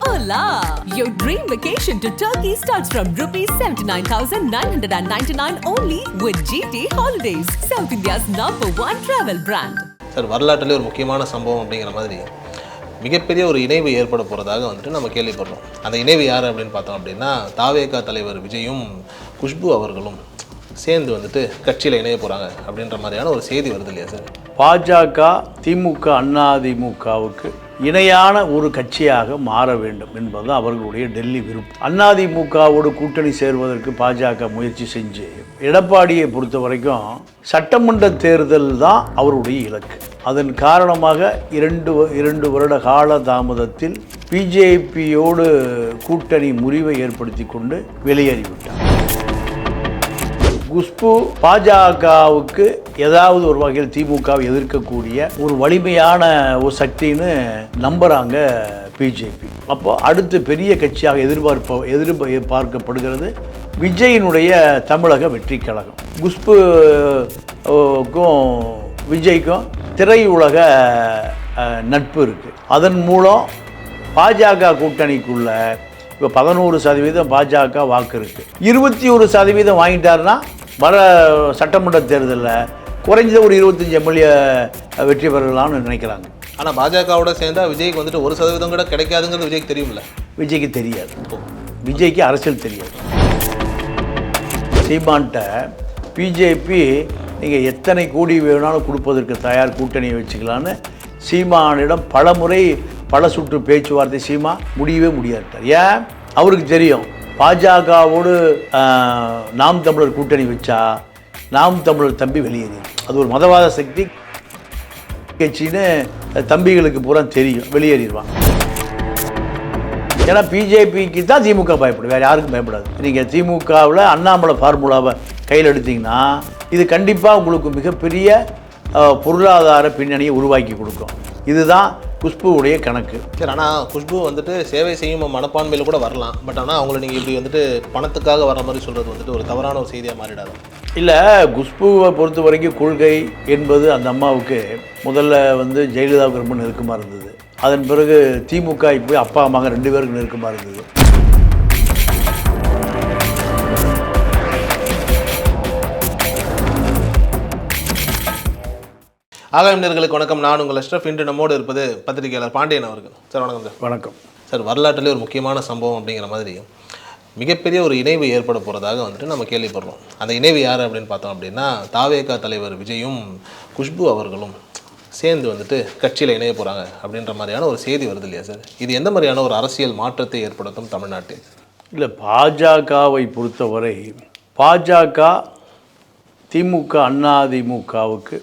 Hola! Your dream vacation to Turkey starts from rupees 79,999 only with GT Holidays, South India's #1 travel brand. Sir, வரலாற்றிலே ஒரு முக்கியமான சம்பவம் அப்படிங்கிற மாதிரி மிகப்பெரிய ஒரு இணைவு ஏற்பட போகிறதாக வந்துட்டு நம்ம கேள்விப்படுறோம். அந்த இணைவு யார் அப்படின்னு பார்த்தோம் அப்படின்னா, தாவேகா தலைவர் விஜயும் குஷ்பு அவர்களும் சேர்ந்து வந்துட்டு கட்சியில் இணைய போகிறாங்க அப்படின்ற மாதிரியான ஒரு செய்தி வருது இல்லையா சார்? பாஜக, திமுக, அதிமுகவுக்கு இணையான ஒரு கட்சியாக மாற வேண்டும் என்பது அவர்களுடைய டெல்லி விருப்பம். அதிமுகவோடு கூட்டணி சேர்வதற்கு பாஜக முயற்சி செஞ்சு எடப்பாடியை பொறுத்த வரைக்கும் சட்டமன்ற தேர்தல் தான் அவருடைய இலக்கு. அதன் காரணமாக இரண்டு வருட கால தாமதத்தில் பிஜேபியோடு கூட்டணி முறிவை ஏற்படுத்தி கொண்டு வெளியேறிவிட்டார். குஷ்பு பாஜகவுக்கு ஏதாவது ஒரு வகையில் திமுகவை எதிர்க்கக்கூடிய ஒரு வலிமையான ஒரு சக்தின்னு நம்புகிறாங்க பிஜேபி. அப்போ அடுத்து பெரிய கட்சியாக எதிர்பார்க்கப்படுகிறது விஜயினுடைய தமிழக வெற்றி கழகம். குஷ்புக்கும் விஜய்க்கும் திரையுலக நட்பு இருக்குது. அதன் மூலம் பாஜக கூட்டணிக்குள்ள இப்போ 11% பாஜக வாக்கு இருக்குது. 21% வாங்கிட்டாருன்னா வர சட்டமன்ற தேர்தலில் குறைஞ்சது ஒரு 25 எம்எல்ஏ வெற்றி பெறலாம்னு நினைக்கிறாங்க. ஆனால் பாஜகவோட சேர்ந்தா விஜய்க்கு வந்துட்டு 1% கூட கிடைக்காதுங்கிறது விஜய்க்கு தெரியும்ல? விஜய்க்கு தெரியாது. விஜய்க்கு அரசியல் தெரியாது. சீமான்ட்ட பிஜேபி நீங்கள் எத்தனை கோடி வேணாலும் கொடுப்பதற்கு தயார், கூட்டணியை வச்சுக்கலான்னு சீமானிடம் பல சுற்று பேச்சுவார்த்தை சீமா முடியவே முடியாட்டார். ஏன்? அவருக்கு தெரியும் பாஜகவோடு நாம் தமிழர் கூட்டணி வச்சா நாம் தமிழர் தம்பி வெளியேறி, அது ஒரு மதவாத சக்தி கட்சின்னு தம்பிகளுக்கு பூரா தெரியும், வெளியேறிடுவாங்க. ஏன்னா பிஜேபிக்கு தான் திமுக பயப்படும், வேறு யாருக்கும் பயப்படாது. நீங்கள் திமுகவில் அண்ணாமலை ஃபார்முலாவை கையில் எடுத்தீங்கன்னா இது கண்டிப்பாக உங்களுக்கு மிகப்பெரிய பொருளாதார பின்னணியை உருவாக்கி கொடுக்கும். இதுதான் குஷ்புவுடைய கணக்கு. சரி, ஆனால் குஷ்பு வந்துட்டு சேவை செய்யும் மனப்பான்மையில் கூட வரலாம். பட் ஆனால் அவங்கள நீங்கள் இப்படி வந்துட்டு பணத்துக்காக வர மாதிரி சொல்கிறது வந்துட்டு ஒரு தவறான ஒரு செய்தியாக மாறிடாது. இல்லை, குஷ்புவை பொறுத்த வரைக்கும் கொள்கை என்பது அந்த அம்மாவுக்கு முதல்ல ஜெயலலிதாவுக்கு ரொம்ப நெருக்கமாக இருந்தது. அதன் பிறகு திமுக இப்போ அப்பா அம்மாங்க 2 பேருக்கு நெருக்கமாக இருந்தது. ஆகாயம் நேயர்களுக்கு வணக்கம். நான் உங்கள் அஷ்ரஃப். இன்று நம்மோடு இருப்பது பத்திரிகையாளர் பாண்டியன் அவர்கள். சார் வணக்கம் சார். வணக்கம் சார். வரலாற்றிலே ஒரு முக்கியமான சம்பவம் அப்படிங்கிற மாதிரி மிகப்பெரிய ஒரு இணைவு ஏற்பட போகிறதாக வந்துட்டு நம்ம கேள்விப்படுறோம். அந்த இணைவு யார் அப்படின்னு பார்த்தோம் அப்படின்னா, தாவேகா தலைவர் விஜயும் குஷ்பு அவர்களும் சேர்ந்து வந்துட்டு கட்சியில் இணைய போகிறாங்க அப்படின்ற மாதிரியான ஒரு செய்தி வருது இல்லையா சார்? இது எந்த மாதிரியான ஒரு அரசியல் மாற்றத்தை ஏற்படுத்தும் தமிழ்நாட்டில்? இல்லை, பாஜகவை பொறுத்தவரை பாஜக, திமுக, அதிமுகவுக்கு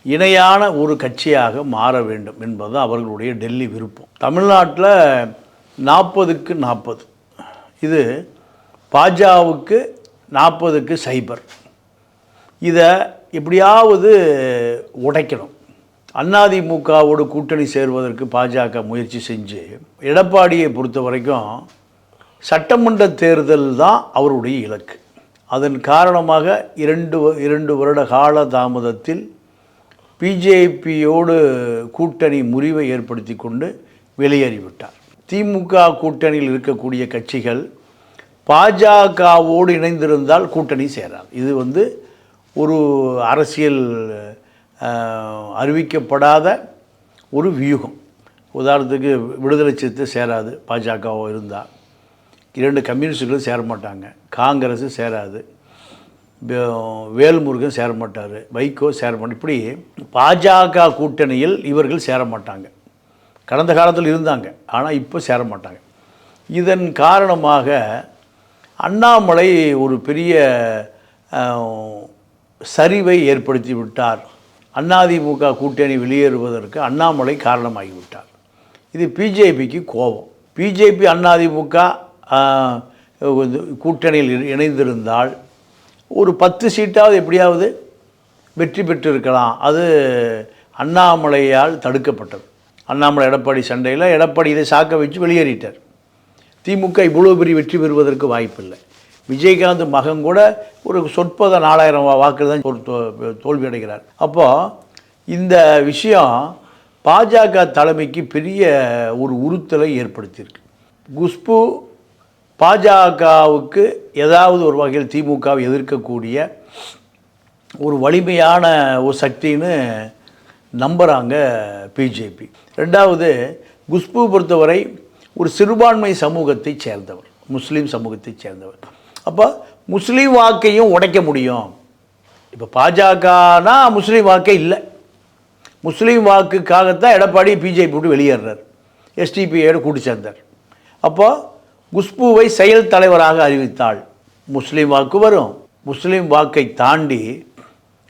இணையான ஒரு கட்சியாக மாற வேண்டும் என்பது அவர்களுடைய டெல்லி விருப்பம். தமிழ்நாட்டில் 40க்கு 40, இது பாஜகவுக்கு 40க்கு 0. இதை எப்படியாவது உடைக்கணும். அதிமுகவோடு கூட்டணி சேர்வதற்கு பாஜக முயற்சி செஞ்சு எடப்பாடியை பொறுத்த வரைக்கும் சட்டமன்ற தேர்தல் தான் அவருடைய இலக்கு. அதன் காரணமாக இரண்டு வருட கால தாமதத்தில் பிஜேபியோடு கூட்டணி முறிவை ஏற்படுத்தி கொண்டு வெளியேறிவிட்டார். திமுக கூட்டணியில் இருக்கக்கூடிய கட்சிகள் பாஜகவோடு இணைந்திருந்தால் கூட்டணி சேராது. இது ஒரு அரசியல் அறிவிக்கப்படாத ஒரு வியூகம். உதாரணத்துக்கு விடுதலை சிறுத்தை சேராது பாஜகவோ இருந்தால், 2 கம்யூனிஸ்டுகளும் சேர மாட்டாங்க, காங்கிரஸு சேராது, வேல்முருகன் சேர மாட்டார், வைகோ சேர மாட்டார். இப்படி பாஜக கூட்டணியில் இவர்கள் சேர மாட்டாங்க. கடந்த காலத்தில் இருந்தாங்க, ஆனால் இப்போ சேர மாட்டாங்க. இதன் காரணமாக அண்ணாமலை ஒரு பெரிய சரிவை ஏற்படுத்தி விட்டார். அதிமுக கூட்டணி வெளியேறுவதற்கு அண்ணாமலை காரணமாகிவிட்டார். இது பிஜேபிக்கு கோபம். பிஜேபி அதிமுக கூட்டணியில் இணைந்திருந்தால் ஒரு 10 சீட்டாவது எப்படியாவது வெற்றி பெற்றிருக்கலாம். அது அண்ணாமலையால் தடுக்கப்பட்டது. அண்ணாமலை எடப்பாடி சண்டையில் எடப்பாடி இதை சாக்க வச்சு வெளியேறிட்டார். திமுக இவ்வளோ பெரிய வெற்றி பெறுவதற்கு வாய்ப்பில்லை. விஜயகாந்த் மகன் கூட ஒரு சொற்பத 4000 வாக்கு தான் தோல்வி அடைகிறார். அப்போது இந்த விஷயம் பாஜக தலைமைக்கு பெரிய ஒரு உறுத்தலை ஏற்படுத்தியிருக்கு. குஷ்பு பாஜகவுக்கு ஏதாவது ஒரு வகையில் திமுகவை எதிர்க்கக்கூடிய ஒரு வலிமையான ஒரு சக்தின்னு நம்புகிறாங்க பிஜேபி. ரெண்டாவது, குஷ்பு பொறுத்தவரை ஒரு சிறுபான்மை சமூகத்தை சேர்ந்தவர், முஸ்லீம் சமூகத்தை சேர்ந்தவர். அப்போ முஸ்லீம் வாக்கையும் உடைக்க முடியும். இப்போ பாஜகனா முஸ்லீம் வாக்கே இல்லை, முஸ்லீம் வாக்குக்காகத்தான் எடப்பாடி பிஜேபி விட்டு வெளியேறார், எஸ்டிபிஐயோட கூட்டு சேர்ந்தார். அப்போ குஷ்புவை செயல் தலைவராக அறிவித்தாள், முஸ்லீம் வாக்கு வரும். முஸ்லீம் வாக்கை தாண்டி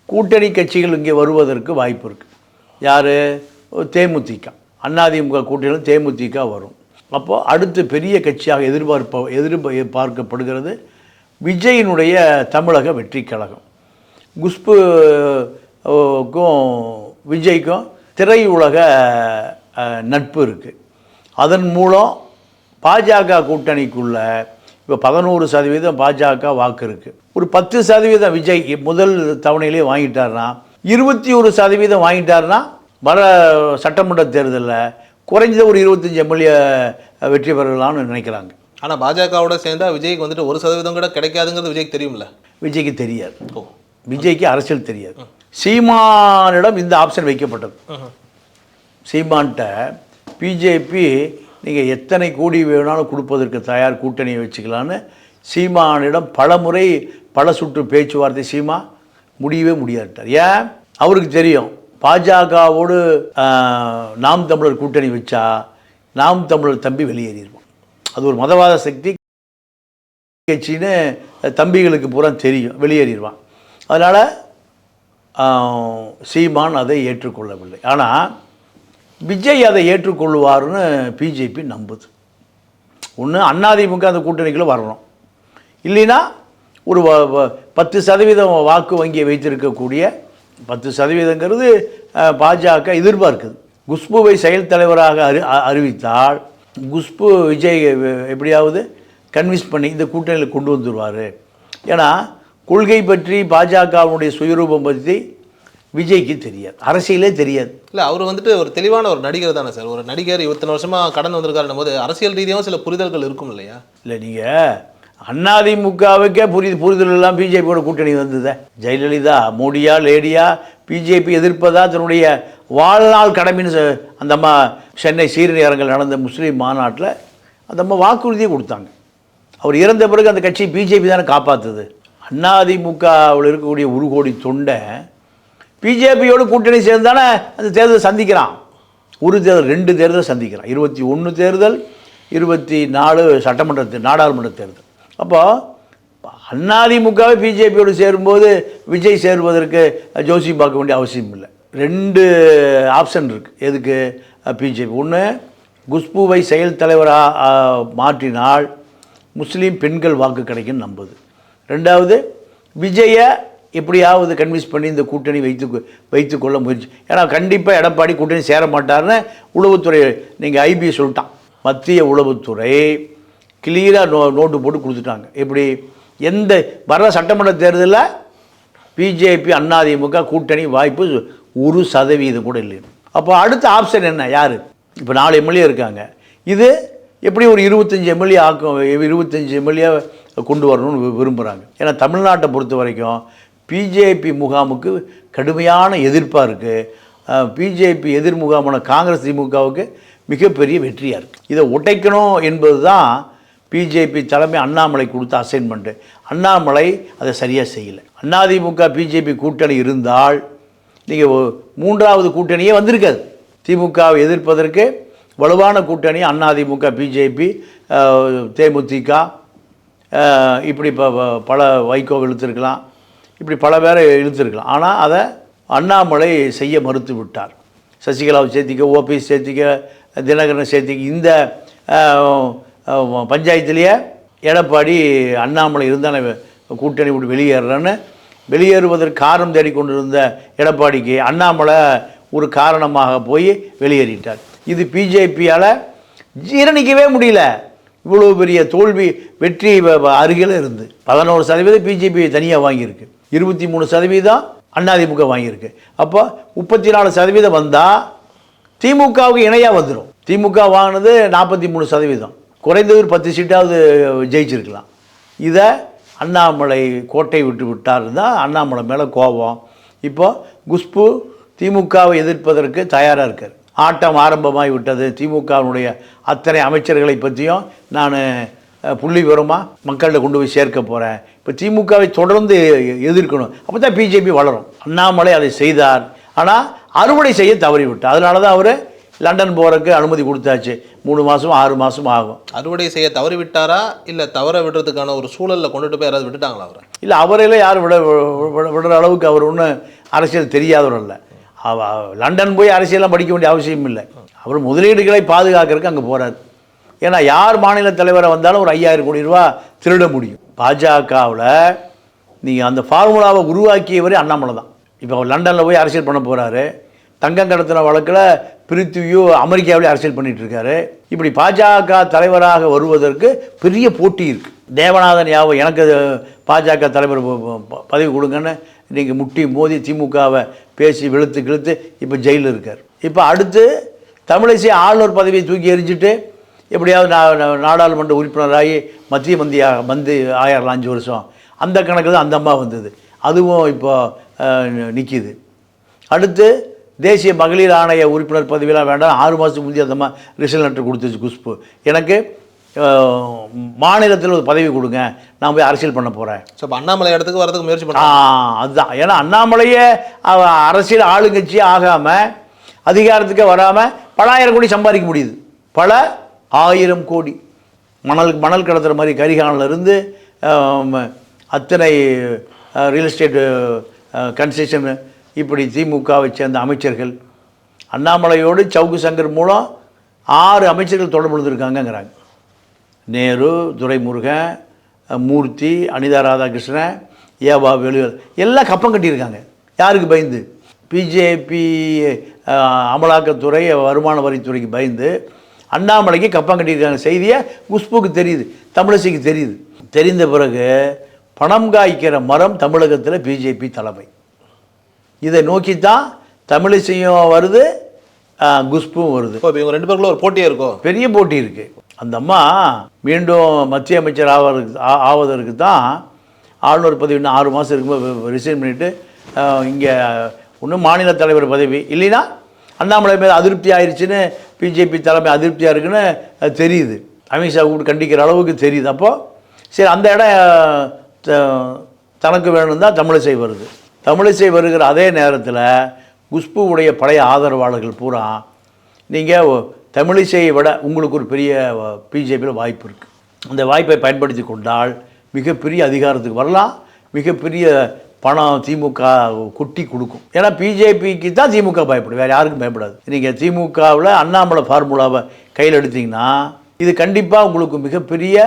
கூட்டணி கட்சிகள் இங்கே வருவதற்கு வாய்ப்பு இருக்குது. யார்? தேமுதிக, அதிமுக கூட்டணியில் தேமுதிக வரும். அப்போது அடுத்து பெரிய கட்சியாக எதிர்பார்க்கப்படுகிறது விஜயினுடைய தமிழக வெற்றி கழகம். குஷ்புக்கும் விஜய்க்கும் திரையுலக நட்பு இருக்குது. அதன் மூலம் பாஜக கூட்டணிக்குள்ள இப்போ 11% பாஜக வாக்கு இருக்குது. ஒரு 10% விஜய் முதல் தவணையிலே வாங்கிட்டார்னா, 21% வாங்கிட்டார்னா வர சட்டமன்ற தேர்தலில் குறைஞ்சது ஒரு 25 எம்எல்ஏ வெற்றி பெறலாம்னு நினைக்கிறாங்க. ஆனால் பாஜகவோட சேர்ந்தா விஜய்க்கு வந்துட்டு 1% கூட கிடைக்காதுங்கிறது விஜய்க்கு தெரியும்ல? விஜய்க்கு தெரியாது. விஜய்க்கு அரசியல் தெரியாது. சீமானிடம் இந்த ஆப்ஷன் வைக்கப்பட்டது. சீமான்கிட்ட பிஜேபி நீங்கள் எத்தனை கோடி வேணாலும் கொடுப்பதற்கு தயார், கூட்டணியை வச்சுக்கலான்னு சீமானிடம் பலமுறை பல சுற்று பேச்சுவார்த்தை சீமா முடியவே முடியாட்டார். ஏன்? அவருக்கு தெரியும் பாஜகவோடு நாம் தமிழர் கூட்டணி வச்சா நாம் தமிழர் தம்பி வெளியேறிடுவோம், அது ஒரு மதவாத சக்தி கட்சின்னு தம்பிகளுக்கு பூரா தெரியும், வெளியேறிடுவான். அதனால் சீமான் அதை ஏற்றுக்கொள்ளவில்லை. ஆனால் விஜய் அதை ஏற்றுக்கொள்வார்னு பிஜேபி நம்புது. ஒன்று அதிமுக அந்த கூட்டணிக்குள்ளே வரணும், இல்லைன்னா ஒரு 10% வாக்கு வங்கியை வைத்திருக்கக்கூடிய 10%ங்கிறது பாஜக எதிர்பார்க்குது. குஷ்புவை செயல் தலைவராக அறிவித்தால் குஷ்பு விஜய் எப்படியாவது கன்வின்ஸ் பண்ணி இந்த கூட்டணியில் கொண்டு வந்துடுவார். ஏன்னா கொள்கை பற்றி பாஜகவுடைய சுயரூபம் பற்றி விஜய்க்கு தெரியாது, அரசியலே தெரியாது. இல்லை, அவர் வந்துட்டு ஒரு தெளிவான ஒரு நடிகர் தானே சார். ஒரு நடிகர் 20 வருஷமாக கடந்து வந்திருக்காருன்னும் போது அரசியல் ரீதியாகவும் சில புரிதல்கள் இருக்கும் இல்லையா? இல்லை, நீங்கள் அதிமுகவுக்கே புரிதல் எல்லாம் பிஜேபியோட கூட்டணி வந்தது. ஜெயலலிதா மோடியா லேடியா பிஜேபி எதிர்ப்பதா தன்னுடைய வாழ்நாள் கடமைன்னு அந்த அம்மா சென்னை சீரநேரங்கள் நடந்த முஸ்லீம் மாநாட்டில் அந்த அம்மா வாக்குறுதியை கொடுத்தாங்க. அவர் இறந்த பிறகு அந்த கட்சி பிஜேபி தானே காப்பாற்றுது. அதிமுகவில் இருக்கக்கூடிய 1 கோடி தொண்டை பிஜேபியோடு கூட்டணி சேர்ந்து தானே அந்த தேர்தலை சந்திக்கிறான். ஒரு தேர்தல் 2 தேர்தல் சந்திக்கிறான், 21 தேர்தல் 24 சட்டமன்ற நாடாளுமன்ற தேர்தல். அப்போது அதிமுகவை பிஜேபியோடு சேரும்போது விஜய் சேருவதற்கு ஜோசியம் பார்க்க வேண்டிய அவசியம் இல்லை. 2 ஆப்ஷன் இருக்குது எதுக்கு பிஜேபி. ஒன்று, குஷ்புவை செயல் தலைவராக மாற்றினால் முஸ்லீம் பெண்கள் வாக்கு கிடைக்குன்னு நம்புது. ரெண்டாவது, விஜயை எப்படியாவது கன்வின்ஸ் பண்ணி இந்த கூட்டணி வைத்துக்கொள்ள முயற்சி. ஏன்னா கண்டிப்பாக எடப்பாடி கூட்டணி சேர மாட்டார்னு உளவுத்துறை நீங்கள் ஐபி சொல்லிட்டான். மத்திய உளவுத்துறை கிளியராக நோட்டு போட்டு கொடுத்துட்டாங்க. எப்படி? எந்த வர சட்டமன்ற தேர்தலில் பிஜேபி அதிமுக கூட்டணி வாய்ப்பு 1% கூட இல்லை. அப்போ அடுத்த ஆப்ஷன் என்ன? யார்? இப்போ 4 எம்எல்ஏ இருக்காங்க. இது எப்படி ஒரு 25 எம்எல்ஏ ஆக்கும், 25 எம்எல்ஏ கொண்டு வரணும்னு விரும்புகிறாங்க. ஏன்னா தமிழ்நாட்டை பொறுத்த வரைக்கும் பிஜேபி முகாமுக்கு கடுமையான எதிர்ப்பாக இருக்குது. பிஜேபி எதிர் முகாமான காங்கிரஸ் திமுகவுக்கு மிகப்பெரிய வெற்றியாக இருக்குது. இதை உடைக்கணும் என்பது தான் பிஜேபி தலைமை அண்ணாமலை கொடுத்த அசைன்மெண்ட்டு. அண்ணாமலை அதை சரியாக செய்யலை. அதிமுக பிஜேபி கூட்டணி இருந்தால் நீங்கள் 3வது கூட்டணியே வந்திருக்காது. திமுகவை எதிர்ப்பதற்கு வலுவான கூட்டணி அதிமுக பிஜேபி தேமுதிக இப்படி பல வைகோ இழுத்துருக்கலாம், இப்படி பல பேரை இழுத்துருக்கலாம். ஆனால் அதை அண்ணாமலை செய்ய மறுத்து விட்டார். சசிகலாவை சேர்த்திக்க, ஓபிஎஸ் சேர்த்திக்க, தினகரனை சேர்த்திக்க, இந்த பஞ்சாயத்துலேயே எடப்பாடி அண்ணாமலை இருந்தால் கூட்டணி விட்டு வெளியேறேன்னு வெளியேறுவதற்கு காரணம் தேடிக்கொண்டிருந்த எடப்பாடிக்கு அண்ணாமலை ஒரு காரணமாக போய் வெளியேறிட்டார். இது பிஜேபியால் ஜீரணிக்கவே முடியல. இவ்வளோ பெரிய தோல்வி வெற்றி அருகில் இருந்து 11% பிஜேபி தனியாக வாங்கியிருக்கு, 23% அதிமுக வாங்கியிருக்கு. அப்போ 34% வந்தால் திமுகவுக்கு இணையாக வந்துடும். திமுக வாங்கினது 43%. குறைந்தது ஒரு 10 சீட்டாவது ஜெயிச்சிருக்கலாம். இதை அண்ணாமலை கோட்டை விட்டு விட்டார் தான் அண்ணாமலை மேலே கோபம். இப்போ குஷ்பு திமுகவை எதிர்ப்பதற்கு தயாராக இருக்கார். ஆட்டம் ஆரம்பமாகி விட்டது. திமுகவினுடைய அத்தனை அமைச்சர்களை பற்றியும் நான் புள்ளி விவரமாக மக்கள்கிட்ட கொண்டு போய் சேர்க்க போகிறேன். இப்போ திமுகவை தொடர்ந்து எதிர்க்கணும், அப்போ தான் பிஜேபி வளரும். அண்ணாமலை அதை செய்தார். ஆனால் அறுவடை செய்ய தவறிவிட்டார். அதனால தான் அவர் லண்டன் போகிறதுக்கு அனுமதி கொடுத்தாச்சு. 3 மாதம் 6 மாதம் ஆகும். அறுவடை செய்ய தவறி விட்டாரா இல்லை தவற விடுறதுக்கான ஒரு சூழலில் கொண்டுட்டு போய் யாராவது விட்டுட்டாங்களா அவரை? இல்லை, அவரையில யாரும் விடுற அளவுக்கு அவர் ஒன்றும் அரசியல் தெரியாதவர் இல்லை. லண்டன் போய் அரசியலாம் படிக்க வேண்டிய அவசியம் இல்லை. அவர் முதலீடுகளை பாதுகாக்கிறதுக்கு அங்கே போகிறார். ஏன்னா யார் மாநில தலைவரை வந்தாலும் ஒரு 5000 கோடி ரூபா திருட முடியும். பாஜகவில் நீங்கள் அந்த ஃபார்முலாவை உருவாக்கியவரே அண்ணாமலை தான். இப்போ அவர் லண்டனில் போய் அரசியல் பண்ண போகிறாரு. தங்கம் கடத்தின வழக்கில் பிரித்திவியோ அமெரிக்காவிலே அரசியல் பண்ணிகிட்டு இருக்காரு. இப்படி பாஜக தலைவராக வருவதற்கு பெரிய போட்டி இருக்குது. தேவநாதன் எனக்கு பாஜக தலைவர் பதவி கொடுங்கன்னு இன்றைக்கி முட்டி மோதி திமுகவை பேசி வெளுத்து இப்போ ஜெயிலில் இருக்கார். இப்போ அடுத்து தமிழிசை ஆளுநர் பதவியை தூக்கி எறிஞ்சிட்டு எப்படியாவது நாடாளுமன்ற உறுப்பினராகி மத்திய மந்திரி ஆயிரலாம் 5 வருஷம். அந்த கணக்கு தான் அந்த அம்மா வந்தது. அதுவும் இப்போ நிற்கிது. அடுத்து தேசிய மகளிர் ஆணைய உறுப்பினர் பதவியெலாம் வேண்டாம், 6 மாதத்துக்கு முந்தைய அந்த அம்மா ரிசல்ட் லெட்டர் கொடுத்துச்சு குஷ்பு. எனக்கு மாநிலத்தில் ஒரு பதவி கொடுங்க, நான் போய் அரசியல் பண்ண போகிறேன். ஸோ இப்போ அண்ணாமலை இடத்துக்கு வரதுக்கு முயற்சி பண்ண அதுதான். ஏன்னா அண்ணாமலையே அரசியல் ஆளுங்கட்சி ஆகாமல் அதிகாரத்துக்கே வராமல் பல 1000 கோடி சம்பாதிக்க முடியுது. பல 1000 கோடி மணல் கடத்துகிற மாதிரி கரிகானிலிருந்து அத்தனை ரியல் எஸ்டேட்டு கன்செஷன். இப்படி திமுகவை சேர்ந்த அமைச்சர்கள் அண்ணாமலையோடு சவுக்கு சங்கர் மூலம் 6 அமைச்சர்கள் தொடர்பு இருந்திருக்காங்கங்கிறாங்க. நேரு, துரைமுருகன், மூர்த்தி, அனிதா ராதாகிருஷ்ணன், ஏவா வேலுவேல் எல்லாம் கப்பம் கட்டியிருக்காங்க. யாருக்கு பயந்து? பிஜேபி அமலாக்கத்துறை வருமான வரித்துறைக்கு பயந்து அண்ணாமலைக்கு கப்பம் கட்டியிருக்காங்க. செய்தியை குஷ்புக்கு தெரியுது, தமிழிசைக்கு தெரியுது. தெரிந்த பிறகு பணம் காய்க்கிற மரம் தமிழகத்தில் பிஜேபி தலைமை. இதை நோக்கித்தான் தமிழிசையும் வருது, குஷ்பும் வருது. இப்போ இவங்க 2 பேருக்குள்ள ஒரு போட்டியே இருக்கும், பெரிய போட்டி இருக்குது. அந்த அம்மா மீண்டும் மத்திய அமைச்சர் ஆவதற்கு தான் ஆளுநர் பதவி இன்னும் 6 மாதம் இருக்கும்போது ரிசைன் பண்ணிவிட்டு இங்கே இன்னும் மாநில தலைவர் பதவி இல்லைன்னா அண்ணாமலை மேலே அதிருப்தி ஆயிடுச்சுன்னு பிஜேபி தலைமை அதிருப்தியாக இருக்குன்னு தெரியுது. அமித்ஷா கூப்பிட்டு கண்டிக்கிற அளவுக்கு தெரியுது. அப்போது சரி, அந்த இடம் தனக்கு வேணும் தான் தமிழிசை வருது. தமிழிசை வருகிற அதே நேரத்தில் குஷ்புவுடைய பழைய ஆதரவாளர்கள் பூரா நீங்கள் தமிழிசையை விட உங்களுக்கு ஒரு பெரிய பிஜேபியில் வாய்ப்பு இருக்குது, அந்த வாய்ப்பை பயன்படுத்தி கொண்டால் மிகப்பெரிய அதிகாரத்துக்கு வரலாம், மிகப்பெரிய பணம் திமுக கொட்டி கொடுக்கும். ஏன்னா பிஜேபிக்கு தான் திமுக பயப்படும், வேறு யாருக்கும் பயப்படாது. நீங்கள் திமுகவில் அண்ணாமலை ஃபார்முலாவை கையில் எடுத்திங்கன்னா இது கண்டிப்பாக உங்களுக்கு மிகப்பெரிய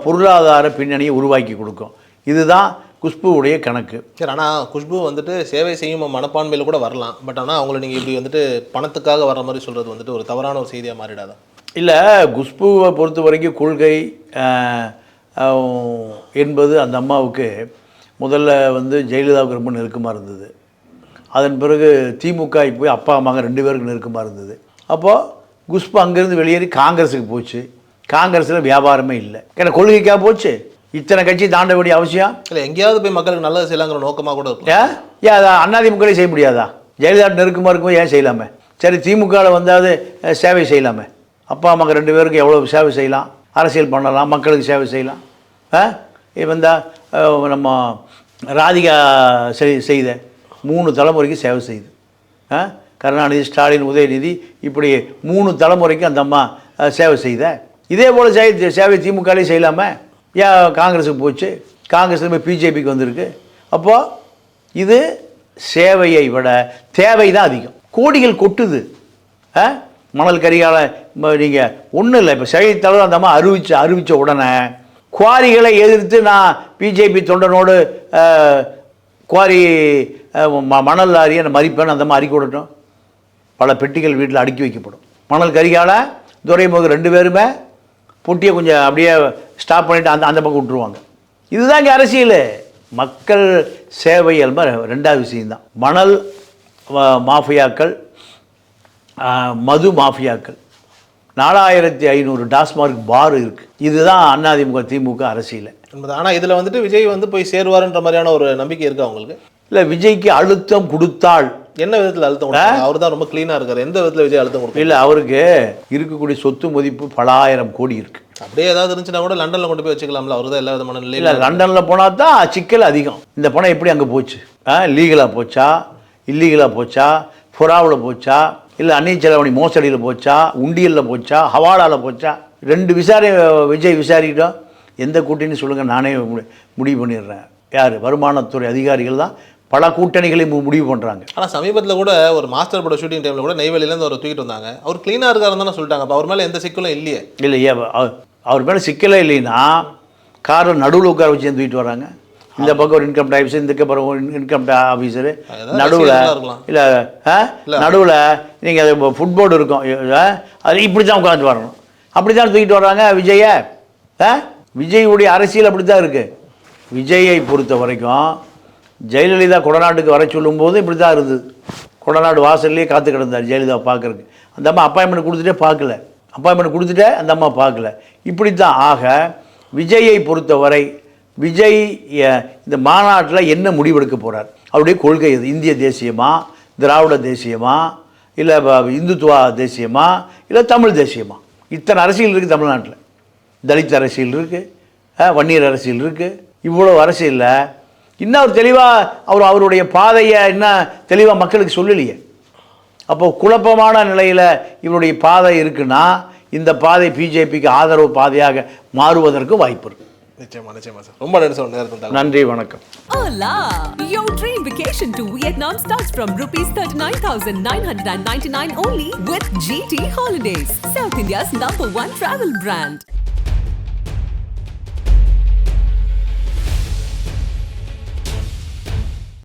பொருளாதார பின்னணியை உருவாக்கி கொடுக்கும். இதுதான் குஷ்புவுடைய கணக்கு. சரி, ஆனால் குஷ்பு வந்துட்டு சேவை செய்யும் மனப்பான்மையில் கூட வரலாம். பட் ஆனால் அவங்கள நீங்கள் இப்படி வந்துட்டு பணத்துக்காக வர்ற மாதிரி சொல்கிறது வந்துட்டு ஒரு தவறான ஒரு செய்தியாக மாறிடாதான்? இல்லை, குஷ்புவை பொறுத்த வரைக்கும் கொள்கை என்பது அந்த அம்மாவுக்கு முதல்ல ஜெயலலிதாவுக்கு ரொம்ப நெருக்கமாக இருந்தது. அதன் பிறகு திமுக போய் அப்பா அம்மாங்க 2 பேருக்கு நெருக்கமாக இருந்தது. அப்போது குஷ்பு அங்கேருந்து வெளியேறி காங்கிரஸுக்கு போச்சு. காங்கிரஸில் வியாபாரமே இல்லை. ஏன்னா கொள்கைக்காக போச்சு. இத்தனை கட்சி தாண்ட வேண்டிய அவசியம் இல்லை. எங்கேயாவது போய் மக்களுக்கு நல்லது செய்யலாங்கிற நோக்கமாக கூட இருக்கும். ஏன் அதை அண்ணாதிமுகவே செய்ய முடியாதா? ஜெயலலிதா நெருக்கமாக இருக்கும்போது ஏன் செய்யலாமே? சரி, திமுகவில் வந்தாவது சேவை செய்யலாமே. அப்பா அம்மாங்க 2 பேருக்கு எவ்வளோ சேவை செய்யலாம், அரசியல் பண்ணலாம், மக்களுக்கு சேவை செய்யலாம். நம்ம ராதிகா செய்த 3 தலைமுறைக்கு சேவை செய்யுது. கருணாநிதி, ஸ்டாலின், உதயநிதி இப்படி 3 தலைமுறைக்கு அந்த அம்மா சேவை செய்த. இதே போல் சேவை திமுகலேயும் செய்யலாமே. ஏன் காங்கிரஸுக்கு போச்சு? காங்கிரஸ் பிஜேபிக்கு வந்திருக்கு. அப்போது இது சேவையை விட தேவை தான் அதிகம். கோடிகள் கொட்டுது. மணல் கரிகால நீங்கள் ஒன்றும் இல்லை. இப்போ செய்தித்தாளர் அந்த அம்மா அறிவித்த உடனே குவாரிகளை எதிர்த்து நான் பிஜேபி தொண்டனோடு குவாரி மணல் லாரியை மறிப்பேன்னு அந்த மாதிரி அறிக்கை விடட்டும். பல பெட்டிகள் வீட்டில் அடுக்கி வைக்கப்படும். மணல் கரிகால துரைமுருகன் 2 பேருமே பொட்டியை கொஞ்சம் அப்படியே ஸ்டாப் பண்ணிவிட்டு அந்த பக்கம் விட்டுருவாங்க. இதுதான் இங்கே அரசியல். மக்கள் சேவை என்பது 2வது விஷயம்தான். மணல் மாஃபியாக்கள், மது மாஃபியாக்கள் 4500 டாஸ்மார்க் பார் இருக்குது. இதுதான் அதிமுக திமுக அரசியல். ஆனால் இதில் வந்துட்டு விஜய் வந்து போய் சேருவாருன்ற மாதிரியான ஒரு நம்பிக்கை இருக்கா உங்களுக்கு? இல்லை, விஜய்க்கு அழுத்தம் கொடுத்தால் என்ன விதத்தில் அழுத்தம் கொடுத்தாங்க? அவர் தான் ரொம்ப க்ளீனாக இருக்கார். எந்த விதத்தில் விஜய் அழுத்தம் கொடுக்கும்? இல்லை, அவருக்கு இருக்கக்கூடிய சொத்து மதிப்பு பல ஆயிரம் கோடி இருக்குது. அப்படியே ஏதாவது இருந்துச்சுன்னா கூட லண்டனில் கொண்டு போய் வச்சுக்கலாம்ல. அவர் தான் எல்லா விதமான நிலையில். இல்லை, லண்டனில் போனால் தான் சிக்கல் அதிகம். இந்த பணம் எப்படி அங்கே போச்சு? லீகலாக போச்சா, இல்லீகலாக போச்சா, புறாவில் போச்சா, இல்லை அந்நிய செலவணி மோசடியில் போச்சா, உண்டியலில் போச்சா, ஹவாலாவில் போச்சா? 2 விஜய் விசாரிக்கிட்டோம். எந்த கூட்டணின்னு சொல்லுங்கள், நானே முடிவு பண்ணிடுறேன். யார்? வருமானத்துறை அதிகாரிகள் தான் பல கூட்டணிகளை முடிவு பண்ணுறாங்க. ஆனால் சமீபத்தில் கூட ஒரு மாஸ்டர் பட ஷூட்டிங் டைமில் கூட நெய்வேலியிலேருந்து அவர் தூக்கிட்டு வந்தாங்க. அவர் க்ளீனாக இருக்காருன்னு தானே சொல்லிட்டாங்க. அப்போ அவர் மேலே எந்த சிக்கலும் இல்லையே? இல்லையே, அவர் மேலே சிக்கலே இல்லைன்னா காரை நடுவில் உட்கார வச்சு தூக்கிட்டு வராங்க. இந்த பக்கம் ஒரு இன்கம் டேக்ஸ், இந்த பக்கம் ஒரு இன்கம் ஆஃபீஸரு, நடுவில் இல்லை நடுவில் நீங்கள் அது ஃபுட்போர்டு இருக்கும், அது இப்படி தான் உட்காந்து வரணும். அப்படி தான் தூக்கிட்டு வர்றாங்க விஜயை. விஜயுடைய அரசியல் அப்படி தான் இருக்குது. விஜயை பொறுத்த வரைக்கும் ஜெயலலிதா கொடநாட்டுக்கு வர சொல்லும்போது இப்படி தான் இருந்தது. கொடநாடு வாசல்லையே காத்து கிடந்தார் ஜெயலலிதா பார்க்குறதுக்கு. அந்த அம்மா அப்பாயின்மெண்ட் கொடுத்துட்டே பார்க்கல, அப்பாயின்மெண்ட் கொடுத்துட்டே அந்த அம்மா பார்க்கல. இப்படி தான். ஆக விஜயை பொறுத்தவரை விஜய் இந்த மாநாட்டில் என்ன முடிவெடுக்க போகிறார்? அவருடைய கொள்கை எது? இந்திய தேசியமா, திராவிட தேசியமா, இல்லை இந்துத்துவா தேசியமா, இல்லை தமிழ் தேசியமா? இத்தனை அரசியல் இருக்குது தமிழ்நாட்டில். தலித் அரசியல் இருக்குது, வன்னியர் அரசியல் இருக்குது. இவ்வளோ அரசியலில் இன்னும் அவர் தெளிவாக அவருடைய பாதையை இன்னும் தெளிவாக மக்களுக்கு சொல்லலையே. அப்போது குழப்பமான நிலையில் இவருடைய பாதை இருக்குன்னா இந்த பாதை பிஜேபிக்கு ஆதரவு பாதையாக மாறுவதற்கு வாய்ப்பு இருக்குது. நிச்சயமா நிச்சயமா சார். ரொம்ப நன்றி, வணக்கம். Hola! Your dream vacation to Vietnam starts from rupees 39,999 only with GT Holidays, South India's #1 travel brand.